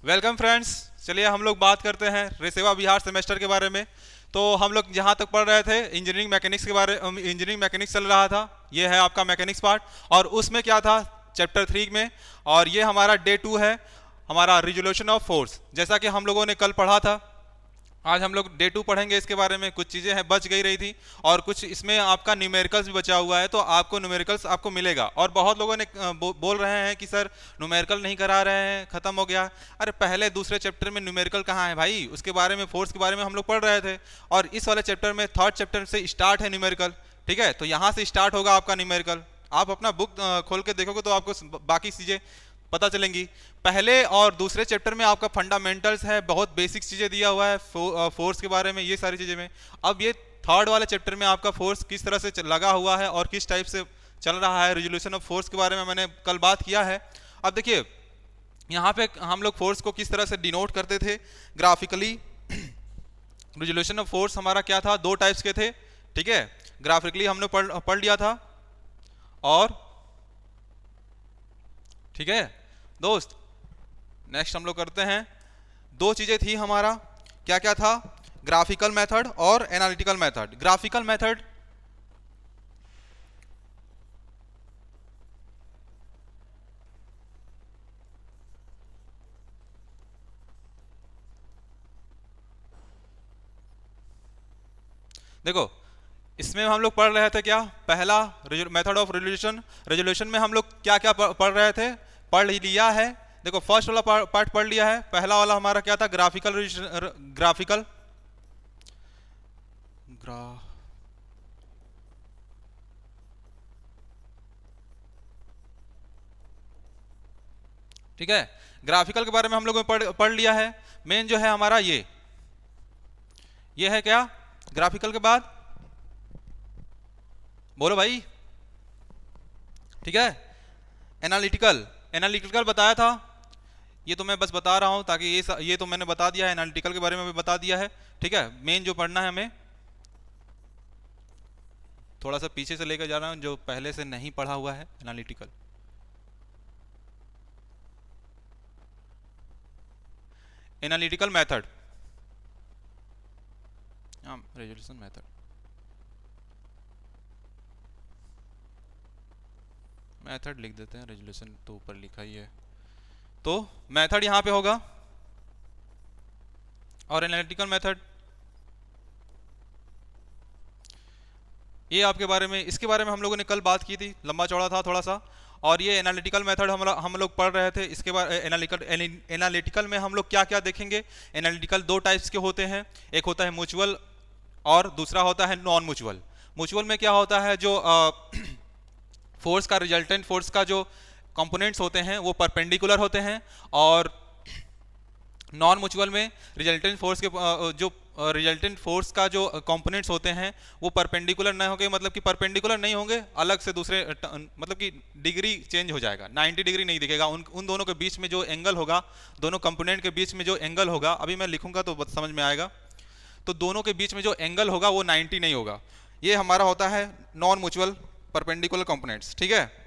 Welcome friends. चलिए हम लोग बात करते हैं रेसेवा बिहार सेमेस्टर के बारे में। तो हम लोग जहाँ तक पढ़ रहे थे इंजीनियरिंग मैकेनिक्स चल रहा था। ये है आपका मैकेनिक्स पार्ट, और उसमें क्या था चैप्टर 3 में, और ये हमारा डे 2 है, हमारा रिजोल्यूशन ऑफ फोर्स। जैसा कि हम लोगों ने कल पढ़ा था, आज हम लोग डे 2 पढ़ेंगे इसके बारे में। कुछ चीज़ें हैं बच गई रही थी, और कुछ इसमें आपका न्यूमेरिकल्स भी बचा हुआ है, तो आपको न्यूमेरिकल्स आपको मिलेगा। और बहुत लोगों ने बोल रहे हैं कि सर न्यूमेरिकल नहीं करा रहे हैं, खत्म हो गया। अरे पहले दूसरे चैप्टर में न्यूमेरिकल कहाँ है भाई? उसके बारे में, फोर्स के बारे में हम लोग पढ़ रहे थे, और इस वाले चैप्टर में थर्ड चैप्टर से स्टार्ट है न्यूमेरिकल। ठीक है, तो यहाँ से स्टार्ट होगा आपका न्यूमेरिकल। आप अपना बुक खोल के देखोगे तो आपको बाकी चीज़ें पता चलेंगी। पहले और दूसरे चैप्टर में आपका फंडामेंटल्स है, बहुत बेसिक चीज़ें दिया हुआ है फोर्स के बारे में, ये सारी चीज़ें में। अब ये थर्ड वाले चैप्टर में आपका फोर्स किस तरह से लगा हुआ है और किस टाइप से चल रहा है, रिजोल्यूशन ऑफ फोर्स के बारे में मैंने कल बात किया है। अब देखिए यहाँ पे हम लोग फोर्स को किस तरह से डिनोट करते थे ग्राफिकली। रिजोल्यूशन ऑफ फोर्स हमारा क्या था, दो टाइप्स के थे। ठीक है, ग्राफिकली हमने पढ़ लिया था। और ठीक है दोस्त, नेक्स्ट हम लोग करते हैं, दो चीजें थी हमारा, क्या क्या था, ग्राफिकल मेथड और एनालिटिकल मेथड। ग्राफिकल मेथड देखो, इसमें हम लोग पढ़ रहे थे क्या, पहला मेथड ऑफ रिजोल्यूशन। रिजोल्यूशन में हम लोग क्या क्या पढ़ रहे थे, पढ़ ही लिया है। देखो फर्स्ट वाला पार्ट पढ़ लिया है। पहला वाला हमारा क्या था, ग्राफिकल ग्रा ठीक है, ग्राफिकल के बारे में हम लोगों ने पढ़ लिया है। मेन जो है हमारा ये है क्या, ग्राफिकल के बाद बोलो भाई। ठीक है, एनालिटिकल। एनालिटिकल बताया था, ये तो मैं बस बता रहा हूं ताकि ये तो मैंने बता दिया है, एनालिटिकल के बारे में भी बता दिया है। ठीक है, मेन जो पढ़ना है हमें, थोड़ा सा पीछे से लेकर जा रहा हूं जो पहले से नहीं पढ़ा हुआ है। Analytical analytical method, resolution method, method लिख देते हैं, रेजोल्यूशन तो ऊपर लिखा ही है। तो मेथड यहां पे होगा, और एनालिटिकल मेथड ये आपके बारे में, इसके बारे में हम लोगों ने कल बात की थी, लंबा चौड़ा था थोड़ा सा। और ये एनालिटिकल मेथड हम लोग पढ़ रहे थे। इसके बाद एनालिटिकल में हम लोग क्या क्या देखेंगे। एनालिटिकल दो टाइप्स के होते हैं, एक होता है म्यूचुअल और दूसरा होता है नॉन म्यूचुअल। म्यूचुअल में क्या होता है, जो फोर्स का, रिजल्टेंट फोर्स का जो कंपोनेंट्स होते हैं वो परपेंडिकुलर होते हैं, और नॉन म्यूचुअल में रिजल्टेंट फोर्स के जो रिजल्टेंट फोर्स का जो कंपोनेंट्स होते हैं वो परपेंडिकुलर नहीं होंगे, मतलब कि परपेंडिकुलर नहीं होंगे, अलग से दूसरे मतलब कि डिग्री चेंज हो जाएगा, 90 डिग्री नहीं दिखेगा। उन दोनों के बीच में जो एंगल होगा, दोनों कंपोनेंट के बीच में जो एंगल होगा, अभी मैं लिखूंगा तो समझ में आएगा। तो दोनों के बीच में जो एंगल होगा वो 90 नहीं होगा। ये हमारा होता है नॉन म्यूचुअल परपेंडिकुलर कंपोनेंट्स। ठीक है,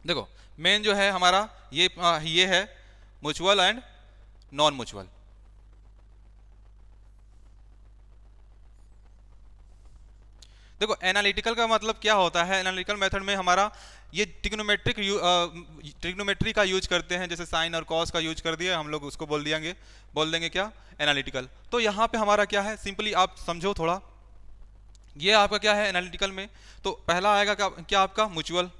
देखो मेन जो है हमारा ये है म्यूचुअल एंड नॉन म्यूचुअल। देखो एनालिटिकल का मतलब क्या होता है, एनालिटिकल मेथड में हमारा ये ट्रिग्नोमेट्री का यूज करते हैं, जैसे साइन और कॉस का यूज कर दिया हम लोग, उसको बोल देंगे क्या, एनालिटिकल। तो यहाँ पे हमारा क्या है, सिंपली आप समझो थोड़ा, ये आपका क्या है एनालिटिकल में। तो पहला आएगा क्या आपका म्यूचुअल।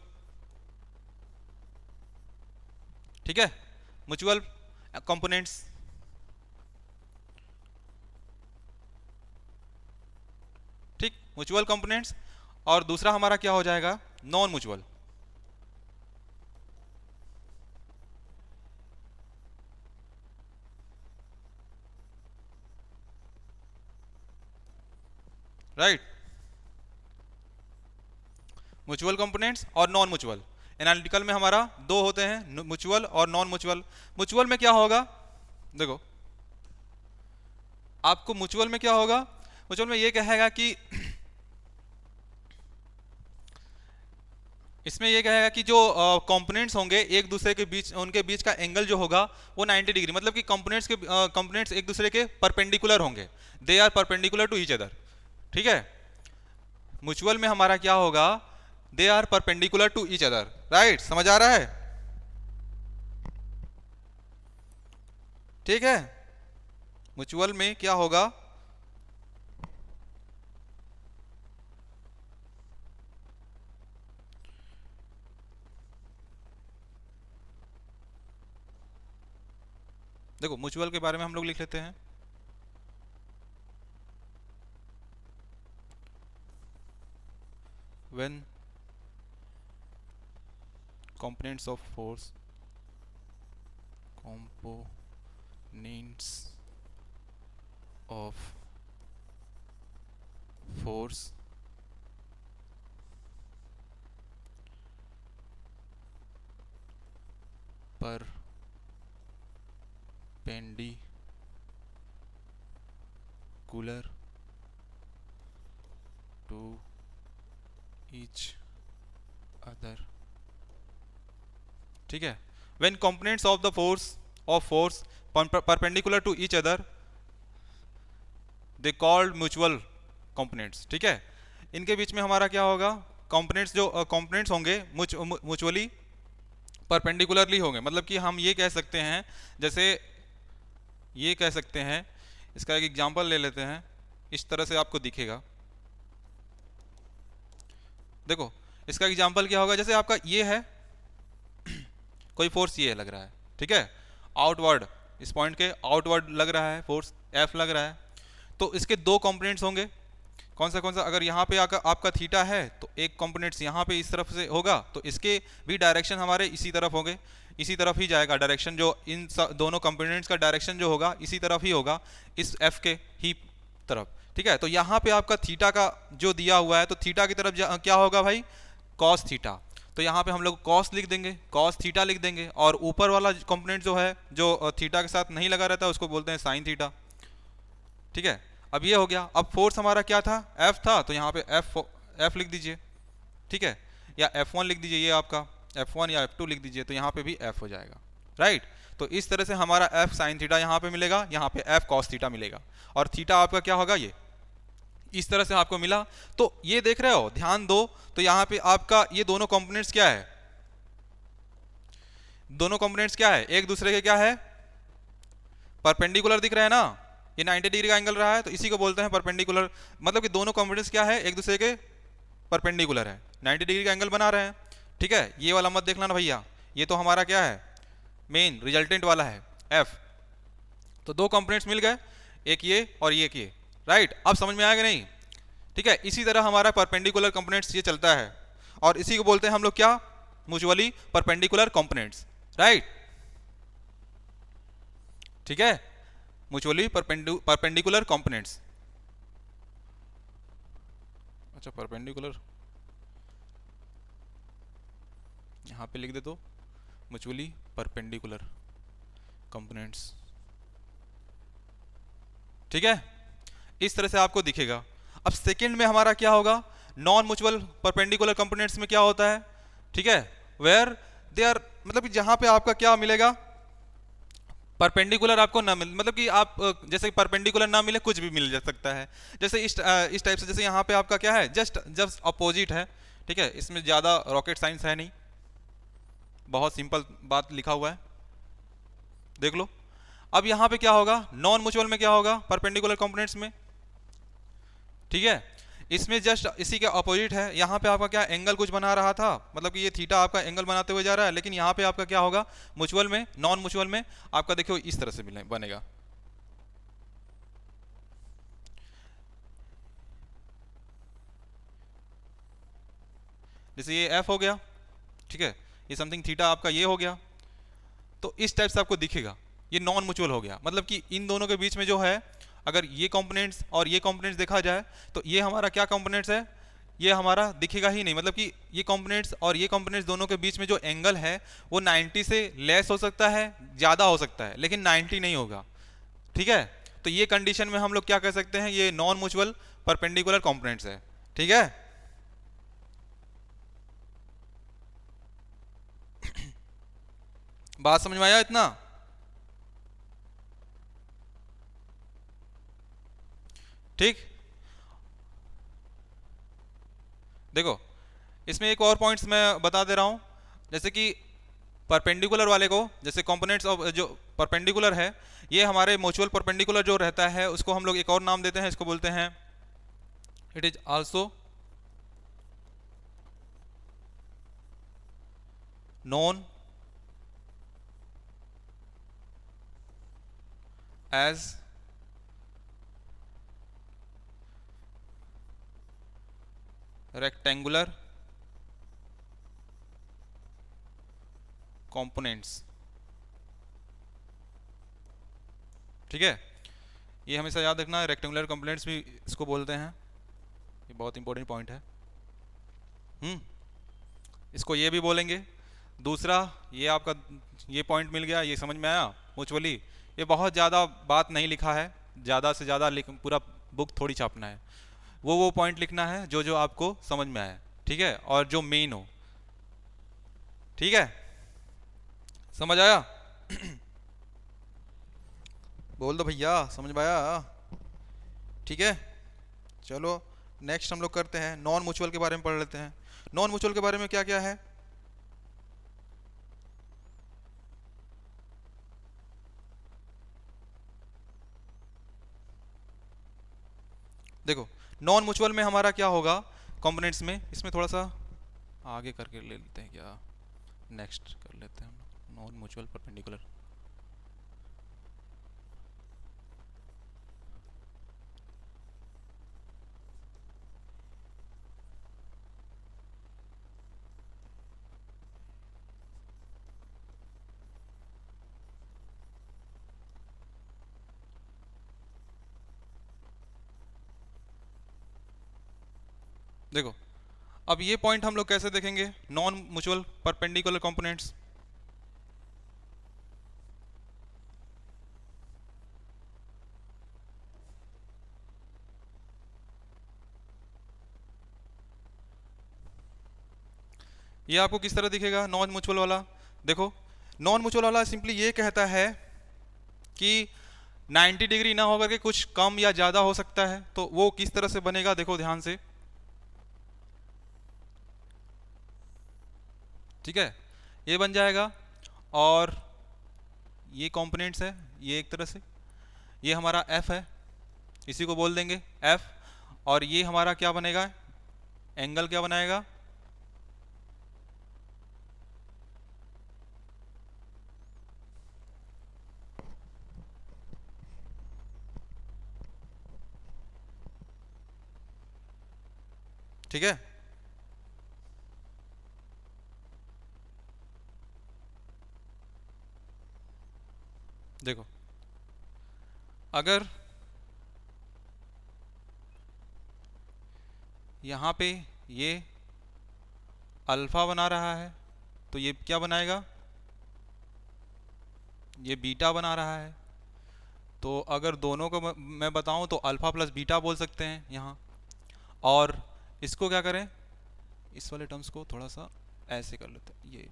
ठीक है, म्यूचुअल कंपोनेंट्स। ठीक, म्यूचुअल कंपोनेंट्स। और दूसरा हमारा क्या हो जाएगा, non mutual. Right, mutual components और नॉन म्यूचुअल। एनालिटिकल में हमारा दो होते हैं, म्यूचुअल और नॉन म्यूचुअल। म्यूचुअल में क्या होगा, देखो आपको म्यूचुअल में क्या होगा, म्यूचुअल में ये कहेगा कि इसमें ये कहेगा कि जो कंपोनेंट्स होंगे एक दूसरे के बीच, उनके बीच का एंगल जो होगा वो 90 डिग्री, मतलब कि कंपोनेंट्स एक दूसरे के परपेंडिकुलर होंगे, they are perpendicular to each other. ठीक है, म्यूचुअल में हमारा क्या होगा, they are perpendicular to each other. Right, समझ आ रहा है? ठीक है, म्यूचुअल में क्या होगा, देखो म्यूचुअल के बारे में हम लोग लिख लेते हैं, when components of force perpendicular to each other। ठीक है, when components of the force perpendicular to each other they called mutual components। ठीक है, इनके बीच में हमारा क्या होगा, कंपोनेंट्स जो कंपोनेंट्स होंगे म्यूचुअली परपेंडिकुलरली होंगे। मतलब कि हम ये कह सकते हैं, जैसे ये कह सकते हैं, इसका एक एग्जांपल ले लेते हैं, इस तरह से आपको दिखेगा। देखो इसका एग्जांपल क्या होगा, जैसे आपका ये है कोई फोर्स ये लग रहा है, ठीक है, आउटवर्ड, इस पॉइंट के आउटवर्ड लग रहा है फोर्स F लग रहा है, तो इसके दो कंपोनेंट्स होंगे। कौन सा अगर यहाँ पे आपका थीटा है तो एक कंपोनेंट्स यहाँ पे इस तरफ से होगा, तो इसके भी डायरेक्शन हमारे इसी तरफ होंगे, इसी तरफ ही जाएगा डायरेक्शन, जो इन दोनों कंपोनेंट्स का डायरेक्शन जो होगा इसी तरफ ही होगा, इस F के ही तरफ। ठीक है, तो यहाँ पे आपका थीटा का जो दिया हुआ है, तो थीटा की तरफ क्या होगा भाई, कॉस थीटा, तो यहाँ पे हम लोग कॉस लिख देंगे, कॉस थीटा लिख देंगे, और ऊपर वाला कंपोनेंट जो है जो थीटा के साथ नहीं लगा रहता उसको बोलते हैं साइन थीटा। ठीक है, अब ये हो गया। अब फोर्स हमारा क्या था, F था, तो यहाँ पे F लिख दीजिए। ठीक है, या F1 लिख दीजिए, ये आपका F1 या F2 लिख दीजिए, तो यहाँ पे भी F हो जाएगा। राइट, तो इस तरह से हमारा F साइन थीटा यहाँ पे मिलेगा, यहाँ पे F कॉस थीटा मिलेगा, और थीटा आपका क्या होगा, ये इस तरह से आपको मिला। तो ये देख रहे हो, ध्यान दो, तो यहाँ पे आपका ये दोनों कंपोनेंट्स क्या है, दोनों कंपोनेंट्स क्या है, एक दूसरे के क्या है, परपेंडिकुलर दिख रहे हैं ना, ये 90 डिग्री का एंगल रहा है, तो इसी को बोलते हैं परपेंडिकुलर। मतलब कि दोनों कंपोनेंट्स क्या है, एक दूसरे के परपेंडिकुलर है, 90 डिग्री का एंगल बना रहे हैं। ठीक है, ये वाला मत देखना ना भैया, ये तो हमारा क्या है, मेन रिजल्टेंट वाला है F। तो दो कंपोनेंट्स मिल गए, एक ये और एक ये। राइट, अब समझ में आएगा नहीं? ठीक है, इसी तरह हमारा परपेंडिकुलर कंपोनेंट्स ये चलता है, और इसी को बोलते हैं हम लोग क्या, म्यूचुअली परपेंडिकुलर कंपोनेंट्स। राइट, ठीक है, म्यूचुअली परपेंडिकुलर कंपोनेंट्स। अच्छा, परपेंडिकुलर यहाँ पे लिख दे, तो म्यूचुअली परपेंडिकुलर कंपोनेंट्स। ठीक है, इस तरह से आपको दिखेगा। अब सेकंड में हमारा क्या होगा, नॉन म्यूचुअल परपेंडिकुलर कंपोनेंट्स में क्या होता है, ठीक है, वेयर दे आर, मतलब कि जहां पे आपका क्या मिलेगा, परपेंडिकुलर आपको ना मिल, मतलब कि आप जैसे परपेंडिकुलर ना मिले कुछ भी मिल जा सकता है, जैसे इस टाइप से, जैसे यहाँ पे आपका क्या है, जस्ट अपोजिट है। ठीक है, इसमें ज़्यादा रॉकेट साइंस है नहीं, बहुत सिंपल बात लिखा हुआ है, देख लो। अब यहाँ पे क्या होगा, नॉन म्यूचुअल में क्या होगा, परपेंडिकुलर कंपोनेंट्स में, ठीक है, इसमें जस्ट इसी के अपोजिट है। यहाँ पे आपका क्या एंगल कुछ बना रहा था, मतलब कि ये थीटा आपका एंगल बनाते हुए जा रहा है, लेकिन यहाँ पे आपका क्या होगा, म्यूचुअल में, नॉन म्यूचुअल में आपका देखो इस तरह से बनेगा। जैसे ये F हो गया, ठीक है, ये समथिंग थीटा आपका ये हो गया, तो इस टाइप से आपको दिखेगा, ये नॉन म्यूचुअल हो गया। मतलब कि इन दोनों के बीच में जो है, अगर ये कंपोनेंट्स और ये कंपोनेंट्स देखा जाए, तो ये हमारा क्या कंपोनेंट्स है, ये हमारा दिखेगा ही नहीं। मतलब कि ये कंपोनेंट्स और ये कंपोनेंट्स दोनों के बीच में जो एंगल है वो 90 से लेस हो सकता है, ज़्यादा हो सकता है, लेकिन 90 नहीं होगा। ठीक है, तो ये कंडीशन में हम लोग क्या कह सकते हैं, ये नॉन म्यूचुअल परपेंडिकुलर कंपोनेंट्स है। ठीक है, बात समझ में आया इतना? ठीक। देखो इसमें एक और पॉइंट्स मैं बता दे रहा हूं, जैसे कि परपेंडिकुलर वाले को, जैसे कंपोनेंट्स ऑफ जो परपेंडिकुलर है, ये हमारे म्यूचुअल परपेंडिकुलर जो रहता है उसको हम लोग एक और नाम देते हैं, इसको बोलते हैं it is also known as rectangular components. ठीक है, ये हमेशा याद रखना है, रेक्टेंगुलर कंपोनेंट्स भी इसको बोलते हैं, ये बहुत इंपॉर्टेंट पॉइंट है। इसको ये भी बोलेंगे। दूसरा, ये आपका ये पॉइंट मिल गया, ये समझ में आया म्यूचुअली। ये बहुत ज़्यादा बात नहीं लिखा है, ज़्यादा से ज़्यादा पूरा बुक थोड़ी छापना है, वो पॉइंट लिखना है जो जो आपको समझ में आए, ठीक है, और जो मेन हो। ठीक है, समझ आया? बोल दो भैया, समझ में आया? ठीक है, चलो नेक्स्ट हम लोग करते हैं, नॉन म्यूचुअल के बारे में पढ़ लेते हैं। नॉन म्यूचुअल के बारे में क्या क्या है? देखो नॉन म्यूचुअल में हमारा क्या होगा कंपोनेंट्स में, इसमें थोड़ा सा आगे करके ले लेते हैं, क्या नेक्स्ट कर लेते हैं हम नॉन म्यूचुअल परपेंडिकुलर। देखो अब ये पॉइंट हम लोग कैसे देखेंगे, नॉन म्यूचुअल परपेंडिकुलर कंपोनेंट्स। ये आपको किस तरह दिखेगा नॉन म्यूचुअल वाला? देखो नॉन म्यूचुअल वाला सिंपली ये कहता है कि 90 डिग्री ना होकर के कुछ कम या ज़्यादा हो सकता है, तो वो किस तरह से बनेगा देखो ध्यान से। ठीक है, ये बन जाएगा, और ये कंपोनेंट्स है, ये एक तरह से ये हमारा f है, इसी को बोल देंगे f, और ये हमारा क्या बनेगा, एंगल क्या बनाएगा, ठीक है। देखो अगर यहाँ पे ये अल्फा बना रहा है तो ये क्या बनाएगा, ये बीटा बना रहा है, तो अगर दोनों को मैं बताऊं तो अल्फा प्लस बीटा बोल सकते हैं यहाँ। और इसको क्या करें, इस वाले टर्म्स को थोड़ा सा ऐसे कर लेते हैं, ये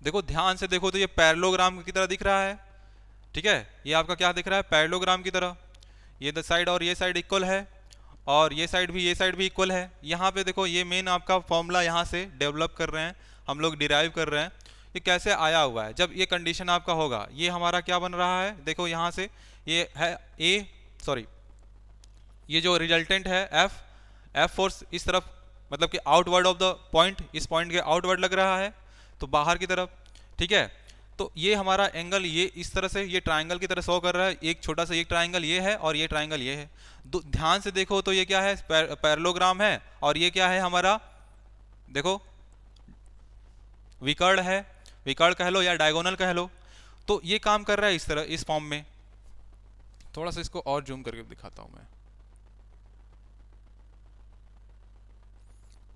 देखो ध्यान से देखो तो ये पैरेललोग्राम की तरह दिख रहा है। ठीक है, ये आपका क्या दिख रहा है, पैरेललोग्राम की तरह। ये द साइड और ये साइड इक्वल है, और ये साइड भी इक्वल है। यहाँ पे देखो ये मेन आपका फॉर्मूला यहाँ से डेवलप कर रहे हैं हम लोग, डिराइव कर रहे हैं। ये कैसे आया हुआ है, जब ये कंडीशन आपका होगा, ये हमारा क्या बन रहा है, देखो यहाँ से ये है ये जो रिजल्टेंट है एफ फोर्स इस तरफ, मतलब कि आउटवर्ड ऑफ द पॉइंट, इस पॉइंट के आउटवर्ड लग रहा है, तो बाहर की तरफ। ठीक है, तो ये हमारा एंगल ये इस तरह से ये ट्रायंगल की तरह शो कर रहा है, एक छोटा सा एक ट्रायंगल ये है और ये ट्रायंगल ये है। ध्यान से देखो तो ये क्या है, पैरेललोग्राम है, और ये क्या है हमारा, देखो विकर्ण है, विकर्ण कह लो या डायगोनल कह लो। तो ये काम कर रहा है इस तरह, इस फॉर्म में। थोड़ा सा इसको और जूम करके दिखाता हूं मैं।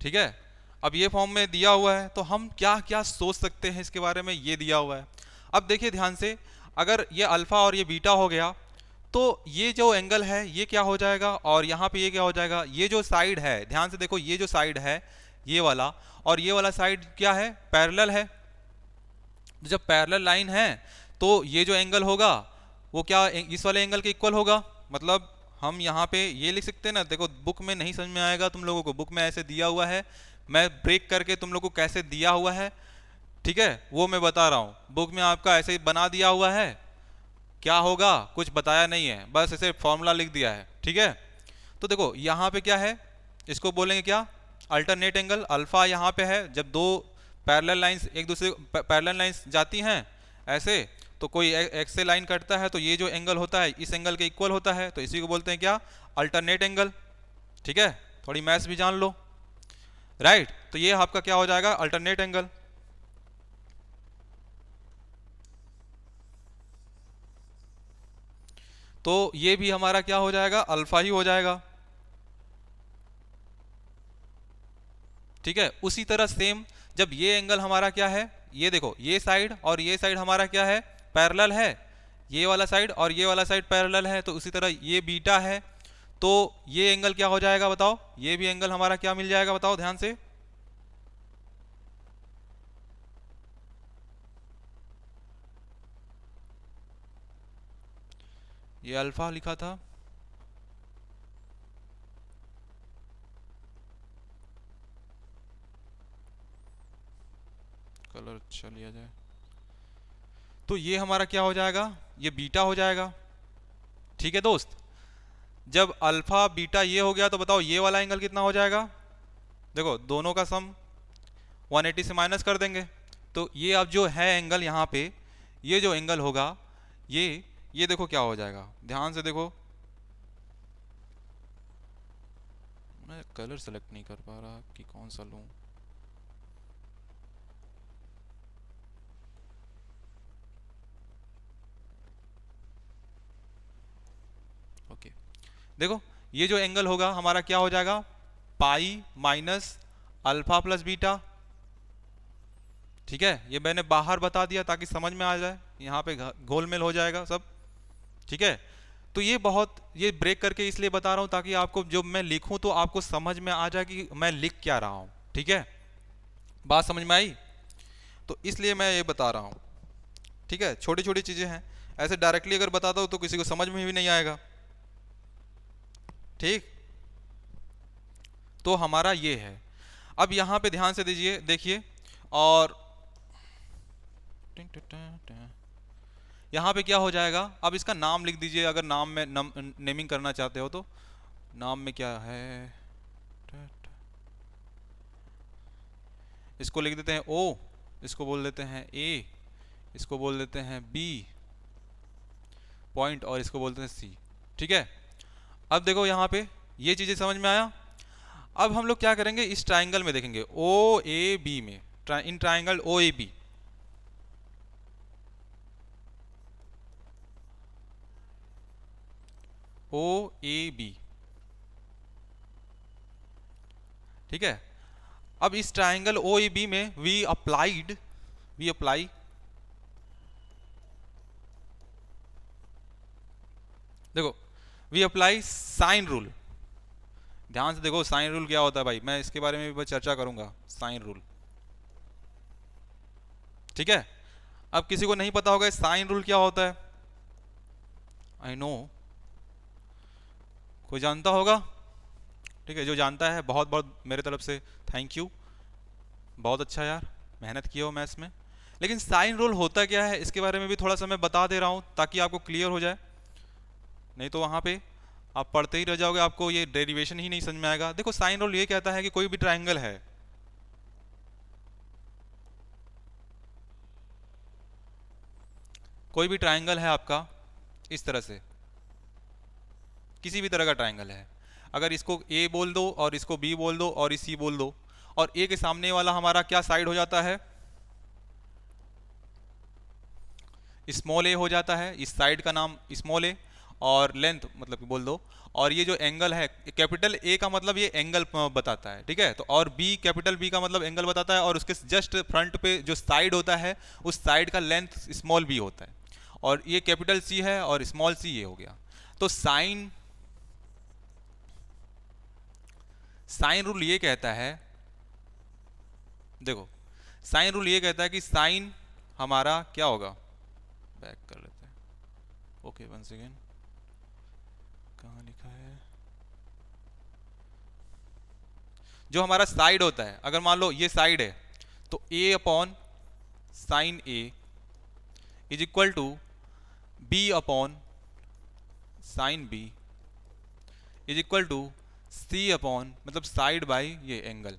ठीक है, अब ये फॉर्म में दिया हुआ है, तो हम क्या क्या सोच सकते हैं इसके बारे में, ये दिया हुआ है। अब देखिए ध्यान से, अगर ये अल्फा और ये बीटा हो गया तो ये जो एंगल है ये क्या हो जाएगा, और यहाँ पे ये क्या हो जाएगा, ये जो साइड है ध्यान से देखो, ये जो साइड है ये वाला और ये वाला साइड क्या है, पैरेलल है। जब पैरेलल लाइन है तो ये जो एंगल होगा वो क्या इस वाले एंगल के इक्वल होगा। मतलब हम यहाँ पे ये लिख सकते हैं ना, देखो बुक में नहीं समझ में आएगा तुम लोगों को, बुक में ऐसे दिया हुआ है, मैं ब्रेक करके तुम लोगों को कैसे दिया हुआ है, ठीक है, वो मैं बता रहा हूँ। बुक में आपका ऐसे ही बना दिया हुआ है, क्या होगा कुछ बताया नहीं है, बस ऐसे फॉर्मूला लिख दिया है, ठीक है। तो देखो यहाँ पे क्या है, इसको बोलेंगे क्या, अल्टरनेट एंगल। अल्फा यहाँ पे है, जब दो पैरेलल लाइंस एक दूसरे पैरेलल लाइंस जाती हैं ऐसे, तो कोई एक्स से लाइन कटता है तो ये जो एंगल होता है इस एंगल के इक्वल होता है, तो इसी को बोलते हैं क्या, अल्टरनेट एंगल, ठीक है। थोड़ी मैथ्स भी जान लो, राइट। तो ये आपका क्या हो जाएगा, अल्टरनेट एंगल। तो ये भी हमारा क्या हो जाएगा, अल्फा ही हो जाएगा, ठीक है। उसी तरह सेम जब ये एंगल हमारा क्या है, ये देखो ये साइड और ये साइड हमारा क्या है, पैरेलल है, ये वाला साइड और ये वाला साइड पैरेलल है, तो उसी तरह ये बीटा है, तो ये एंगल क्या हो जाएगा बताओ, ये भी एंगल हमारा क्या मिल जाएगा बताओ ध्यान से, ये अल्फा लिखा था, कलर अच्छा लिया जाए, तो ये हमारा क्या हो जाएगा, ये बीटा हो जाएगा, ठीक है दोस्त। जब अल्फा बीटा ये हो गया तो बताओ ये वाला एंगल कितना हो जाएगा, देखो दोनों का सम 180 से माइनस कर देंगे, तो ये अब जो है एंगल यहाँ पे, ये जो एंगल होगा ये देखो क्या हो जाएगा, ध्यान से देखो, मैं कलर सेलेक्ट नहीं कर पा रहा कि कौन सा लूं, ओके। देखो ये जो एंगल होगा हमारा क्या हो जाएगा, पाई माइनस अल्फा प्लस बीटा, ठीक है। ये मैंने बाहर बता दिया ताकि समझ में आ जाए, यहाँ पे घोलमेल हो जाएगा सब, ठीक है। तो ये ब्रेक करके इसलिए बता रहा हूँ ताकि आपको जब मैं लिखूं तो आपको समझ में आ जाए कि मैं लिख क्या रहा हूँ, ठीक है। बात समझ में आई, तो इसलिए मैं ये बता रहा हूँ, ठीक है। छोटी छोटी चीजें हैं, ऐसे डायरेक्टली अगर बताता हूँ तो किसी को समझ में भी नहीं आएगा, ठीक। तो हमारा ये है, अब यहाँ पे ध्यान से दीजिए देखिए, और यहाँ पे क्या हो जाएगा, अब इसका नाम लिख दीजिए, अगर नाम में नेमिंग करना चाहते हो तो नाम में क्या है, इसको लिख देते हैं ओ, इसको बोल देते हैं ए, इसको बोल देते हैं बी पॉइंट और इसको बोलते हैं सी, ठीक है। अब देखो यहाँ पे ये चीजें समझ में आया। अब हम लोग क्या करेंगे, इस ट्राइंगल में देखेंगे ओ ए बी में, in triangle O A B, O A B, ठीक है। अब इस ट्राइंगल ओ ए बी में वी अप्लाई देखो वी अप्लाई साइन रूल, ध्यान से देखो साइन रूल क्या होता है भाई, मैं इसके बारे में भी चर्चा करूंगा, साइन रूल, ठीक है। अब किसी को नहीं पता होगा साइन रूल क्या होता है, आई नो कोई जानता होगा, ठीक है। जो जानता है बहुत बहुत मेरे तरफ से थैंक यू, बहुत अच्छा यार, मेहनत किए हो मैथ्स में। लेकिन साइन रूल होता क्या है इसके बारे में भी थोड़ा सा मैं बता दे रहा हूं ताकि आपको क्लियर हो जाए, नहीं तो वहां पे आप पढ़ते ही रह जाओगे, आपको ये डेरिवेशन ही नहीं समझ में आएगा। देखो साइन रूल ये कहता है कि कोई भी ट्राइंगल है, कोई भी ट्राइंगल है आपका इस तरह से, किसी भी तरह का ट्राइंगल है, अगर इसको ए बोल दो और इसको बी बोल दो और इस सी बोल दो, और ए के सामने वाला हमारा क्या साइड हो जाता है, स्मॉल ए हो जाता है, इस साइड का नाम स्मॉल ए और लेंथ मतलब कि बोल दो, और ये जो एंगल है कैपिटल ए का मतलब ये एंगल बताता है, ठीक है। तो और बी कैपिटल बी का मतलब एंगल बताता है, और उसके जस्ट फ्रंट पे जो साइड होता है उस साइड का लेंथ स्मॉल बी होता है, और ये कैपिटल सी है और स्मॉल सी ये हो गया। तो साइन रूल ये कहता है, देखो साइन रूल ये कहता है कि साइन हमारा क्या होगा, बैक कर लेते हैं, ओके वन सेकेंड, कहाँ लिखा है, जो हमारा साइड होता है, अगर मान लो ये साइड है तो a upon sine a is equal to b upon sine b is equal to c upon, मतलब साइड बाई ये एंगल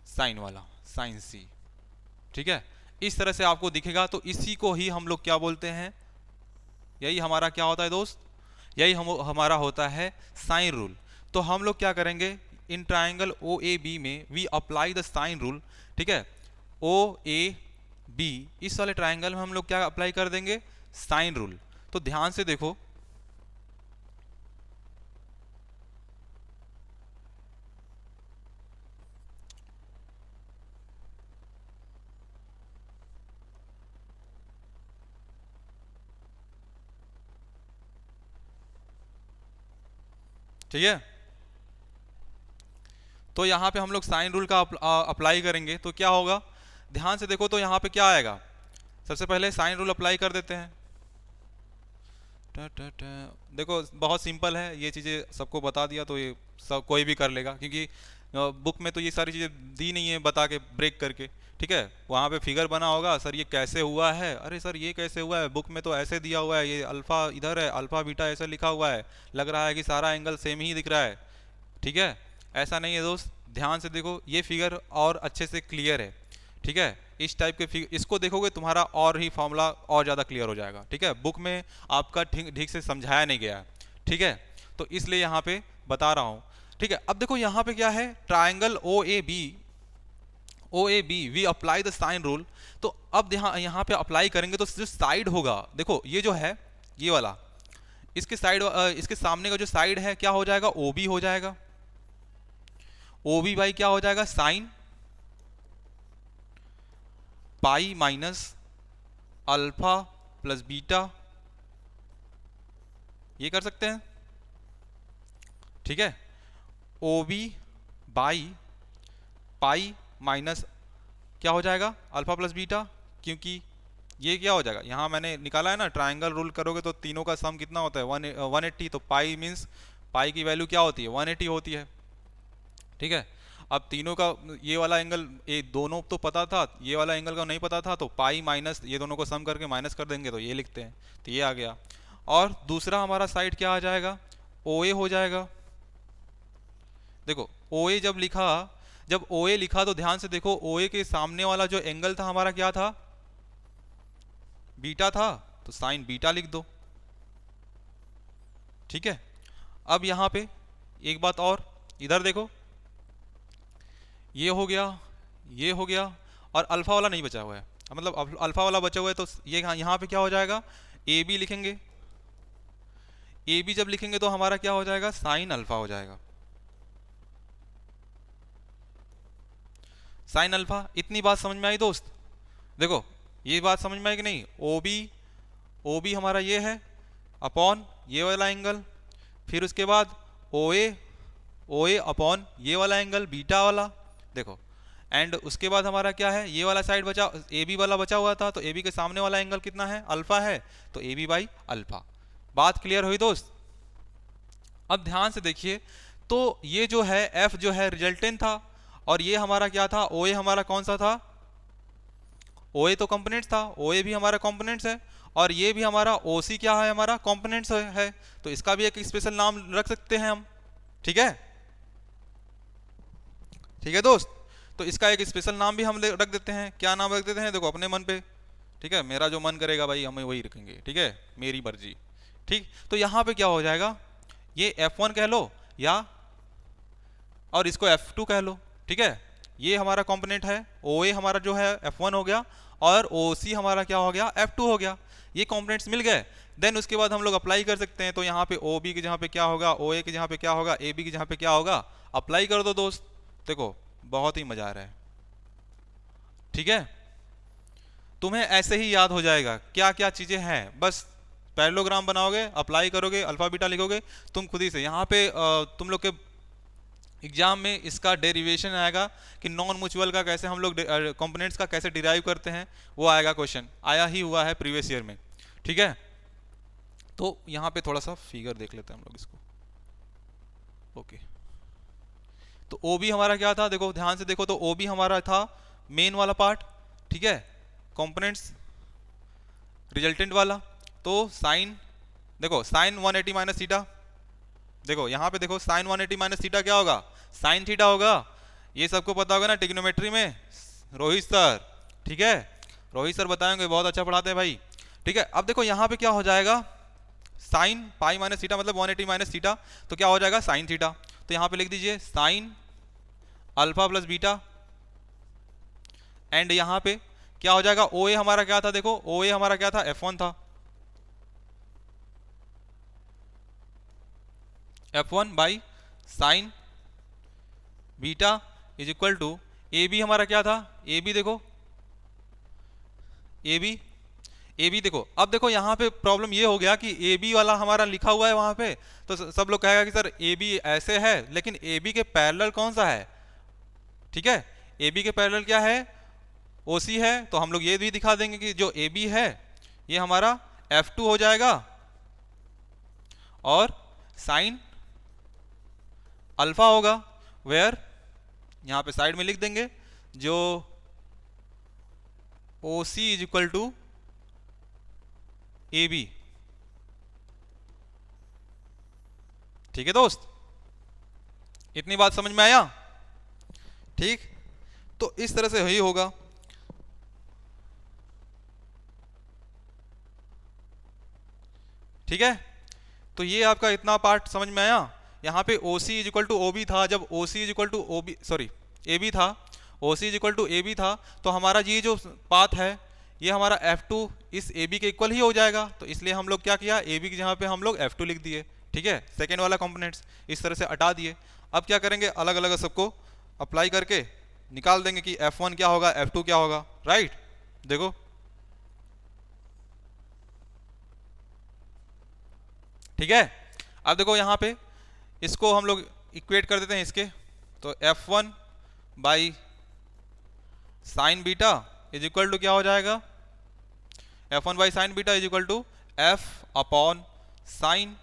साइन वाला, साइन c। ठीक है, इस तरह से आपको दिखेगा। तो इसी को ही हम लोग क्या बोलते हैं, यही हमारा क्या होता है दोस्त, यही हमारा होता है साइन रूल। तो हम लोग क्या करेंगे, इन ट्राइंगल ओ ए बी में we apply the sine rule. ठीक है, ओ ए बी, इस वाले ट्राइंगल में हम लोग क्या अप्लाई कर देंगे, साइन रूल। तो ध्यान से देखो, ठीक है, तो यहाँ पे हम लोग साइन रूल का अप्लाई करेंगे तो क्या होगा, ध्यान से देखो, तो यहाँ पे क्या आएगा, सबसे पहले साइन रूल अप्लाई कर देते हैं। देखो बहुत सिंपल है, ये चीज़ें सबको बता दिया तो ये सब कोई भी कर लेगा, क्योंकि बुक में तो ये सारी चीज़ें दी नहीं है बता के ब्रेक करके। ठीक है, वहाँ पे फिगर बना होगा, सर ये कैसे हुआ है, अरे सर ये कैसे हुआ है, बुक में तो ऐसे दिया हुआ है, ये अल्फ़ा इधर है, अल्फ़ा बीटा ऐसे लिखा हुआ है, लग रहा है कि सारा एंगल सेम ही दिख रहा है। ठीक है, ऐसा नहीं है दोस्त, ध्यान से देखो, ये फिगर और अच्छे से क्लियर है। ठीक है, इस टाइप के फिगर, इसको देखोगे तुम्हारा और ही फॉर्मूला और ज़्यादा क्लियर हो जाएगा। ठीक है, बुक में आपका ठीक से समझाया नहीं गया। ठीक है, तो इसलिए यहाँ पे बता रहा हूँ। ठीक है, अब देखो यहाँ पे क्या है, triangle O A B we apply the sine rule. तो अब यहाँ पे अप्लाई करेंगे तो जो साइड होगा, देखो ये जो है ये वाला, इसके साइड, इसके सामने का जो साइड है क्या हो जाएगा, ओ बी हो जाएगा। ओ बी बाई क्या हो जाएगा, sine pi minus alpha plus beta, ये कर सकते हैं। ठीक है, O B by pi minus क्या हो जाएगा, अल्फा प्लस बीटा, क्योंकि ये क्या हो जाएगा, यहाँ मैंने निकाला है ना, ट्राइंगल रूल करोगे तो तीनों का सम कितना होता है, 180। तो पाई मीन्स पाई की वैल्यू क्या होती है, 180 होती है। ठीक है, अब तीनों का ये वाला एंगल, ये दोनों तो पता था, ये वाला एंगल का नहीं पता था, तो पाई माइनस ये दोनों को सम करके माइनस कर देंगे तो ये लिखते हैं, तो ये आ गया। और दूसरा हमारा साइड क्या आ जाएगा, ओ ए हो जाएगा। देखो ओ ए जब ओ ए लिखा तो ध्यान से देखो, ओ ए के सामने वाला जो एंगल था हमारा क्या था, बीटा था, तो साइन बीटा लिख दो। ठीक है, अब यहाँ पे एक बात और, इधर देखो, ये हो गया, ये हो गया, और अल्फा वाला नहीं बचा हुआ है, मतलब अल्फा वाला बचा हुआ है, तो ये यहाँ पे क्या हो जाएगा, ए बी लिखेंगे। ए बी जब लिखेंगे तो हमारा क्या हो जाएगा, साइन अल्फा हो जाएगा, साइन अल्फा। इतनी बात समझ में आई दोस्त, देखो ये बात समझ में आई कि नहीं, ओ बी हमारा ये है अपॉन ये वाला एंगल, फिर उसके बाद ओ ए अपॉन ये वाला एंगल बीटा वाला, देखो, एंड उसके बाद हमारा क्या है, ये वाला साइड बचा, ए बी वाला बचा हुआ था, तो ए बी के सामने वाला एंगल कितना है, अल्फा है, तो ए बी बाई अल्फा। बात क्लियर हुई दोस्त। अब ध्यान से देखिए, तो ये जो है एफ जो है रिजल्टेंट था, और ये हमारा क्या था, ओ ए हमारा कौन सा था, ओ ए तो कंपोनेंट्स था, ओ ए भी हमारा कंपोनेंट्स है, और ये भी हमारा ओ सी क्या है, हमारा कंपोनेंट्स है, तो इसका भी एक स्पेशल नाम रख सकते हैं हम। ठीक है, ठीक है दोस्त, तो इसका एक स्पेशल नाम भी हम रख देते हैं। क्या नाम रख देते हैं, देखो अपने मन पे। ठीक है, मेरा जो मन करेगा भाई हमें वही रखेंगे, ठीक है, मेरी मर्जी। ठीक, तो यहाँ पे क्या हो जाएगा, ये F1 कह लो, या और इसको F2 कह लो। ठीक है, ये हमारा कंपोनेंट है, OA हमारा जो है F1 हो गया, और OC हमारा क्या हो गया, F2 हो गया। ये कंपोनेंट्स मिल गए, देन उसके बाद हम लोग अप्लाई कर सकते हैं। तो यहाँ पे OB के जहाँ पे क्या होगा, OA के जहाँ पे क्या होगा, AB के जहाँ पे क्या होगा, अप्लाई कर दो दोस्त। देखो बहुत ही मजा आ रहा है। ठीक है, तुम्हें ऐसे ही याद हो जाएगा क्या क्या चीजें हैं, बस पैरेललोग्राम बनाओगे, अप्लाई करोगे, अल्फा बीटा लिखोगे तुम खुद ही से। यहाँ पे तुम लोग के एग्जाम में इसका डेरिवेशन आएगा कि नॉन म्यूचुअल का कैसे हम लोग कंपोनेंट्स का कैसे डिराइव करते हैं, वो आएगा, क्वेश्चन आया ही हुआ है प्रीवियस ईयर में, ठीक है। तो यहाँ पे थोड़ा सा फिगर देख लेते हैं हम लोग इसको, ओके। तो ओ बी हमारा क्या था, देखो ध्यान से देखो, तो ओ बी हमारा था मेन वाला पार्ट, ठीक है, कंपोनेंट्स रिजल्टेंट वाला। तो साइन, देखो साइन 180 माइनस थीटा, देखो यहाँ पे देखो साइन 180 माइनस थीटा क्या होगा, साइन थीटा होगा। ये सबको पता होगा ना ट्रिग्नोमेट्री में, रोहित सर, ठीक है, रोहित सर बताएंगे, बहुत अच्छा पढ़ाते हैं भाई, ठीक है। अब देखो यहाँ पे क्या हो जाएगा, साइन पाई माइनस थीटा मतलब 180 माइनस थीटा, तो क्या हो जाएगा साइन थीटा। तो यहाँ पे लिख दीजिए sign alpha plus beta, and यहाँ पे क्या हो जाएगा, ओ ए हमारा क्या था, देखो ओ ए हमारा क्या था, F1 था, F1 by sine beta is equal to A B हमारा क्या था, ए बी देखो, ए बी देखो। अब देखो यहाँ पे प्रॉब्लम ये हो गया कि ए बी वाला हमारा लिखा हुआ है वहाँ पे, तो सब लोग कहेगा कि सर ए बी ऐसे है, लेकिन ए बी के पैरेलल कौन सा है, ठीक है, ए बी के पैरेलल क्या है, ओ सी है। तो हम लोग ये भी दिखा देंगे कि जो ए बी है ये हमारा F2 हो जाएगा, और साइन अल्फा होगा, वेयर यहाँ पे साइड में लिख देंगे जो O C is equal to A B, ठीक है दोस्त, इतनी बात समझ में आया, ठीक। तो इस तरह से ही होगा, ठीक है। तो ये आपका इतना पार्ट समझ में आया। यहाँ पे O C is equal to O B था, जब O C is equal to O B, sorry A B था, O C is equal to A B था, तो हमारा ये जो पाथ है ये हमारा F2 इस ए बी के इक्वल ही हो जाएगा। तो इसलिए हम लोग क्या किया, ए बी की जहाँ पे हम लोग F2 लिख दिए, ठीक है, सेकेंड वाला कंपोनेंट्स इस तरह से हटा दिए। अब क्या करेंगे, अलग अलग सबको अप्लाई करके निकाल देंगे कि F1 क्या होगा, F2 क्या होगा, राइट। देखो ठीक है, अब देखो यहाँ पे इसको हम लोग इक्वेट कर देते हैं इसके, तो F1 by sine beta is equal to क्या हो जाएगा, F1 by sine beta is equal to F upon sine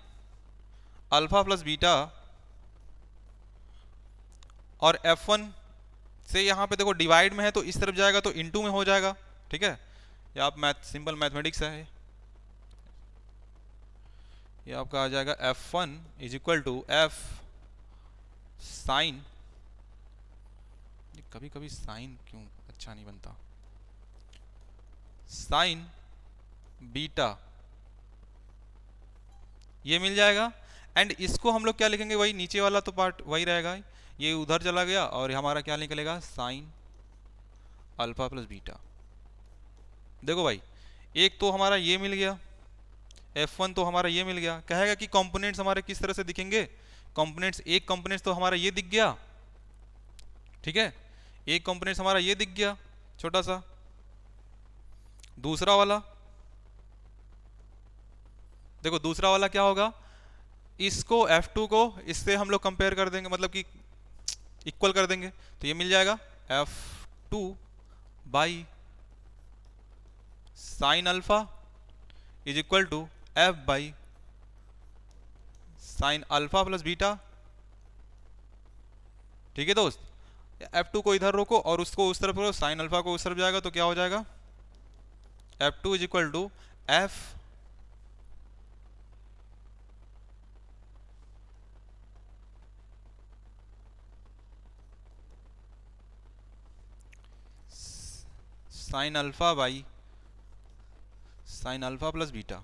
alpha plus beta, और F1 से यहाँ पे देखो डिवाइड में है तो इस तरफ जाएगा तो इनटू में हो जाएगा, ठीक है। ये आप सिंपल मैथमेटिक्स है, ये आपका आ जाएगा F1 is equal to F sine, कभी कभी साइन क्यों अच्छा नहीं बनता, साइन बीटा, ये मिल जाएगा। एंड इसको हम लोग क्या लिखेंगे, वही नीचे वाला तो पार्ट वही रहेगा, ये उधर चला गया और हमारा क्या निकलेगा, साइन अल्फा प्लस बीटा। देखो भाई एक तो हमारा ये मिल गया, F1 तो हमारा ये मिल गया, कहेगा कि कंपोनेंट्स हमारे किस तरह से दिखेंगे, कंपोनेंट्स, एक कंपोनेंट्स तो हमारा ये दिख गया, ठीक है, एक कंपोनेंट्स हमारा ये दिख गया छोटा सा, दूसरा वाला देखो, दूसरा वाला क्या होगा, इसको F2 को इससे हम लोग कंपेयर कर देंगे, मतलब कि इक्वल कर देंगे, तो ये मिल जाएगा F2 by sine alpha is equal to F by sine alpha plus beta, ठीक है दोस्त। F2 को इधर रोको और उसको उस तरफ रखो, साइन अल्फा को उस तरफ जाएगा तो क्या हो जाएगा, F2 is equal to F sine alpha by sine alpha plus beta,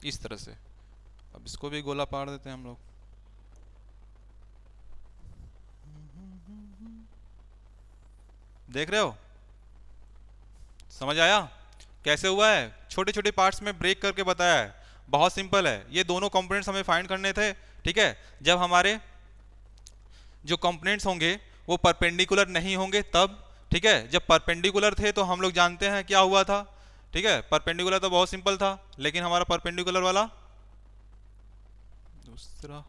इस तरह से। अब इसको भी गोला पाड़ देते हैं हम लोग, देख रहे हो, समझ आया कैसे हुआ है, छोटे छोटे पार्ट्स में ब्रेक करके बताया है, बहुत सिंपल है। ये दोनों कंपोनेंट्स हमें फाइंड करने थे, ठीक है, जब हमारे जो कंपोनेंट्स होंगे वो परपेंडिकुलर नहीं होंगे तब, ठीक है, जब परपेंडिकुलर थे तो हम लोग जानते हैं क्या हुआ था, ठीक है, परपेंडिकुलर तो बहुत सिंपल था, लेकिन हमारा परपेंडिकुलर वाला दूसरा,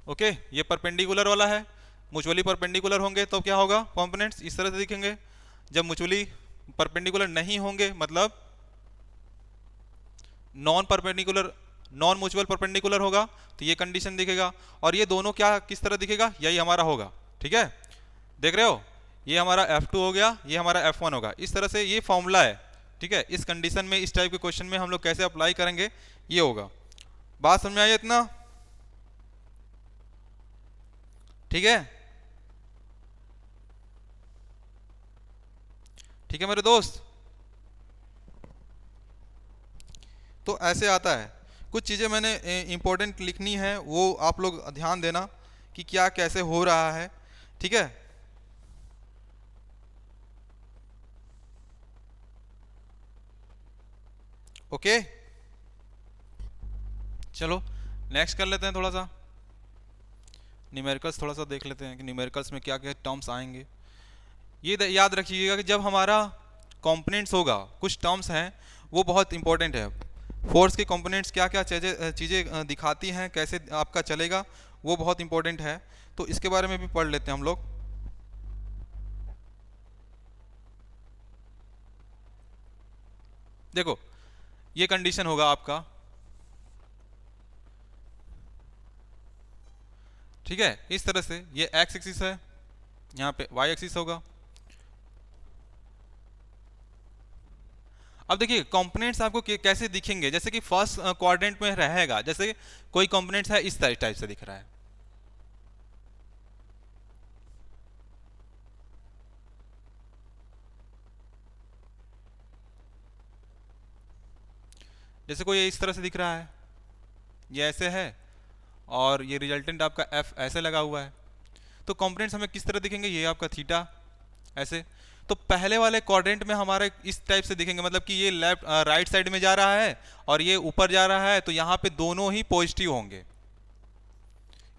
ओके, ये परपेंडिकुलर वाला है, म्यूचुअली परपेंडिकुलर होंगे तो क्या होगा, कंपोनेंट्स इस तरह से दिखेंगे। जब म्यूचुअली परपेंडिकुलर नहीं होंगे मतलब non perpendicular, non mutual perpendicular होगा तो ये कंडीशन दिखेगा, और ये दोनों क्या किस तरह दिखेगा, यही हमारा होगा, ठीक है, देख रहे हो, ये हमारा F2 हो गया, ये हमारा F1 होगा, इस तरह से ये फॉर्मूला है, ठीक है। इस कंडीशन में, इस टाइप के क्वेश्चन में हम लोग कैसे अप्लाई करेंगे ये होगा। बात समझ में आई इतना, ठीक है, ठीक है मेरे दोस्त। तो ऐसे आता है, कुछ चीज़ें मैंने इंपॉर्टेंट लिखनी है, वो आप लोग ध्यान देना कि क्या कैसे हो रहा है, ठीक है। ओके, चलो नेक्स्ट कर लेते हैं, थोड़ा सा न्यूमेरिकल्स थोड़ा सा देख लेते हैं कि न्यूमेरिकल्स में क्या क्या टर्म्स आएंगे। ये याद रखिएगा कि जब हमारा कंपोनेंट्स होगा, कुछ टर्म्स हैं वो बहुत इंपॉर्टेंट है। फोर्स के कंपोनेंट्स क्या क्या चीज़ें दिखाती हैं, कैसे आपका चलेगा, वो बहुत इंपॉर्टेंट है, तो इसके बारे में भी पढ़ लेते हैं हम लोग। देखो ये कंडीशन होगा आपका, ठीक है, इस तरह से ये एक्स एक्सिस है, यहाँ पे वाई एक्सिस होगा। अब देखिए कंपोनेंट्स आपको कैसे दिखेंगे, जैसे कि फर्स्ट क्वाड्रेंट में रहेगा, जैसे कोई कंपोनेंट्स है इस टाइप से दिख रहा है, जैसे कोई इस तरह से दिख रहा है, ये ऐसे है, और ये रिजल्टेंट आपका एफ ऐसे लगा हुआ है, तो कंपोनेंट्स हमें किस तरह दिखेंगे, ये आपका थीटा ऐसे। तो पहले वाले क्वाड्रेंट में हमारे इस टाइप से दिखेंगे, मतलब कि ये लेफ्ट राइट साइड में जा रहा है और ये ऊपर जा रहा है, तो यहाँ पे दोनों ही पॉजिटिव होंगे।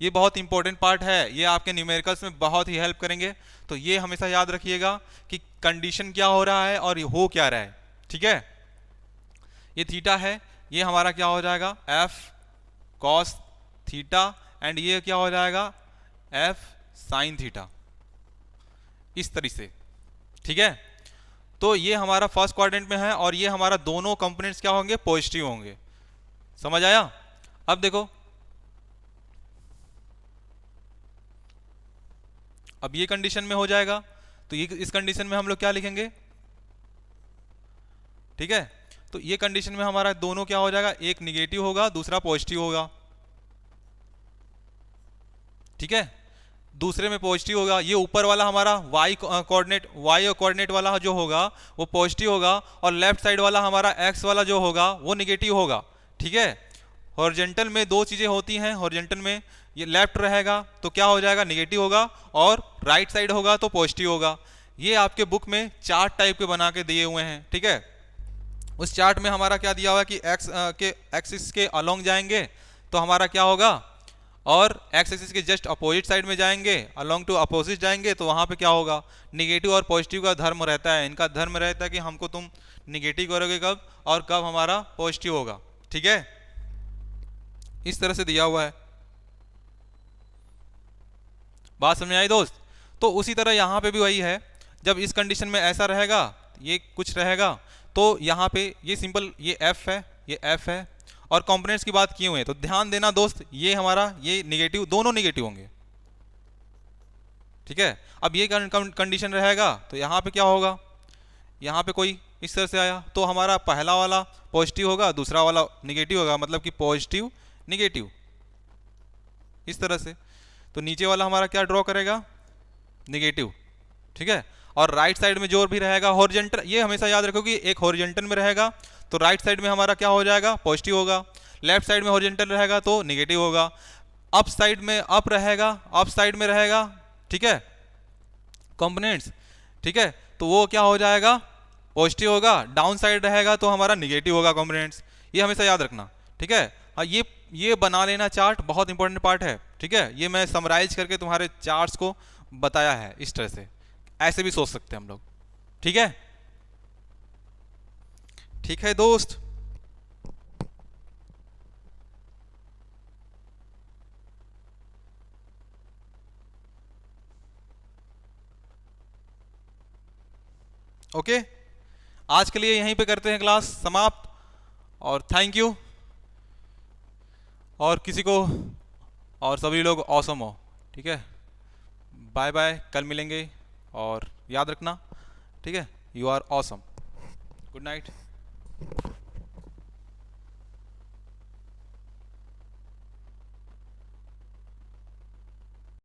ये बहुत इंपॉर्टेंट पार्ट है, ये आपके न्यूमेरिकल्स में बहुत ही हेल्प करेंगे, तो ये हमेशा याद रखिएगा कि कंडीशन क्या हो रहा है और ये हो क्या रहा है, ठीक है। ये थीटा है, ये हमारा क्या हो जाएगा, एफ कॉस थीटा, एंड ये क्या हो जाएगा, एफ साइन थीटा, इस तरीके से, ठीक है। तो ये हमारा फर्स्ट क्वाड्रेंट में है, और ये हमारा दोनों कंपोनेंट्स क्या होंगे, पॉजिटिव होंगे, समझ आया। अब देखो, अब ये कंडीशन में हो जाएगा, तो ये इस कंडीशन में हम लोग क्या लिखेंगे, ठीक है। तो ये कंडीशन में हमारा दोनों क्या हो जाएगा, एक निगेटिव होगा दूसरा पॉजिटिव होगा, ठीक है, दूसरे में पॉजिटिव होगा। ये ऊपर वाला हमारा वाई कोऑर्डिनेट वाला जो होगा वो पॉजिटिव होगा, और लेफ्ट साइड वाला हमारा एक्स वाला जो होगा वो निगेटिव होगा, ठीक है। हॉरिजॉन्टल में दो चीज़ें होती हैं, हॉरिजॉन्टल में ये लेफ्ट रहेगा तो क्या हो जाएगा, निगेटिव होगा, और राइट साइड होगा तो पॉजिटिव होगा। ये आपके बुक में चार्ट टाइप के बना के दिए हुए हैं, ठीक है। उस चार्ट में हमारा क्या दिया हुआ है कि एक्स के एक्सिस के अलोंग जाएंगे तो हमारा क्या होगा, और एक्स एक्सिस के जस्ट अपोजिट साइड में जाएंगे, अलोंग टू अपोजिट जाएंगे तो वहाँ पे क्या होगा, निगेटिव और पॉजिटिव का धर्म रहता है, इनका धर्म रहता है कि हमको तुम निगेटिव करोगे कब और कब हमारा पॉजिटिव होगा, ठीक है। इस तरह से दिया हुआ है, बात समझ आई दोस्त। तो उसी तरह यहाँ पे भी वही है, जब इस कंडीशन में ऐसा रहेगा, ये कुछ रहेगा, तो यहाँ पे ये सिंपल ये एफ है, ये एफ है, और कंपोनेंट्स की बात किए हुए हैं तो ध्यान देना दोस्त, ये हमारा ये निगेटिव, दोनों निगेटिव होंगे, ठीक है। अब ये कंडीशन रहेगा तो यहाँ पे क्या होगा, यहाँ पे कोई इस तरह से आया तो हमारा पहला वाला पॉजिटिव होगा दूसरा वाला निगेटिव होगा, मतलब कि पॉजिटिव निगेटिव, इस तरह से। तो नीचे वाला हमारा क्या ड्रॉ करेगा, निगेटिव, ठीक है। और राइट साइड में जो भी रहेगा हॉरिजॉन्टल, ये हमेशा याद रखो कि एक हॉरिजॉन्टल में रहेगा तो राइट साइड में हमारा क्या हो जाएगा, पॉजिटिव होगा, लेफ्ट साइड में हॉरिजॉन्टल रहेगा तो निगेटिव होगा, अप साइड में अप रहेगा, अप साइड में रहेगा, ठीक है, कंपोनेंट्स, ठीक है, तो वो क्या हो जाएगा, पॉजिटिव होगा, डाउन साइड रहेगा तो हमारा निगेटिव होगा कंपोनेंट्स, ये हमेशा याद रखना, ठीक है। हाँ, ये बना लेना चार्ट बहुत इंपॉर्टेंट पार्ट है, ठीक है। ये मैं समराइज करके तुम्हारे चार्ट्स को बताया है इस तरह से, ऐसे भी सोच सकते हैं हम लोग। ठीक है, ठीक है दोस्त। ओके, आज के लिए यहीं पे करते हैं क्लास समाप्त, और थैंक यू। और किसी को, और सभी लोग ऑसम हो। ठीक है, बाय बाय, कल मिलेंगे, और याद रखना। ठीक है, you are awesome. Good night.